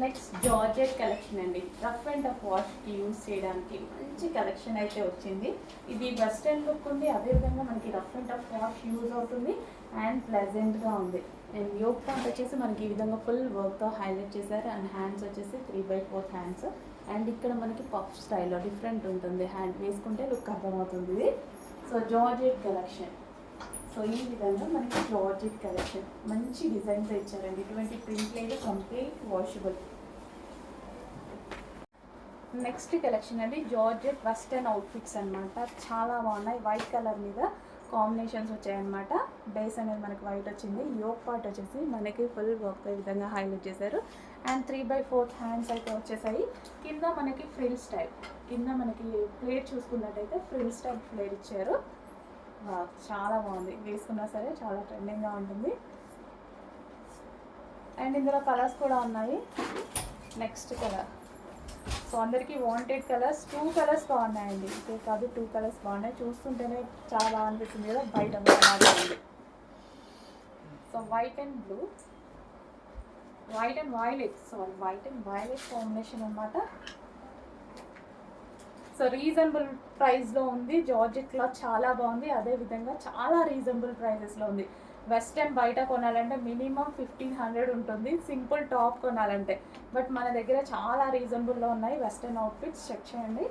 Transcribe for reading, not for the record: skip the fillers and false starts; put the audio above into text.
Next georgette collection అండి. Rough and tough వాష్కి use చేయడానికి మంచి కలెక్షన్ అయితే వచ్చింది. ఇది వెస్ట్రన్ లుక్ ఉంది, అదేవిధంగా మనకి rough and tough wash use అవుతుంది అండ్ ప్లెజెంట్గా ఉంది. అండ్ యోక్ పాయింట్ వచ్చేసి మనకి ఈ విధంగా ఫుల్ వర్క్తో హైలైట్ చేశారు. అండ్ హ్యాండ్స్ వచ్చేసి 3/4 హ్యాండ్స్. అండ్ ఇక్కడ మనకి పఫ్ స్టైల్లో డిఫరెంట్ ఉంటుంది. హ్యాండ్ వేసుకుంటే లుక్ అర్థమవుతుంది ఇది. So georgette collection. సో ఈ విధంగా మనకి జార్జెట్ కలెక్షన్ మంచి డిజైన్స్ ఇచ్చారండి. ఇటువంటి ప్రింట్ లేదు, కంప్లీట్ వాషబుల్. నెక్స్ట్ కలెక్షన్ అండి జార్జెట్ వెస్టర్న్ అవుట్ఫిట్స్ అనమాట. చాలా బాగున్నాయి. వైట్ కలర్ మీద కాంబినేషన్స్ వచ్చాయన్నమాట. బేస్ అనేది మనకి వైట్ వచ్చింది. యోక్ పార్ట్ వచ్చేసి మనకి ఫుల్ వర్క్ ఈ విధంగా హైలైట్ చేశారు. అండ్ 3/4 హ్యాండ్స్ అయితే వచ్చేసాయి. కింద మనకి ఫ్రిల్ స్టైల్, కింద మనకి ప్లేట్ చూసుకున్నట్టయితే ఫ్రిల్ స్టైల్ ప్లేట్ ఇచ్చారు. చాలా బాగుంది. వేసుకున్నా సరే చాలా ట్రెండింగ్గా ఉంటుంది. అండ్ ఇందులో కలర్స్ కూడా ఉన్నాయి. నెక్స్ట్ కలర్, సో అందరికీ వాంటెడ్ కలర్స్. 2 కలర్స్ బాగున్నాయండి. ఇదే కాదు 2 కలర్స్ బాగున్నాయి. చూస్తుంటేనే చాలా బాగా అనిపిస్తుంది కదా, బయట బాగా ఉంది. So white and blue, white and violet combination అనమాట. సో రీజనబుల్ ప్రైస్లో ఉంది. జార్జెట్ క్లాత్ చాలా బాగుంది. అదేవిధంగా చాలా రీజనబుల్ ప్రైజెస్లో ఉంది. వెస్టర్న్ బయట కొనాలంటే మినిమం 1500 ఉంటుంది సింపుల్ టాప్ కొనాలంటే. బట్ మన దగ్గర చాలా రీజనబుల్లో ఉన్నాయి వెస్టర్న్ అవుట్ఫిట్స్. చెక్ చేయండి.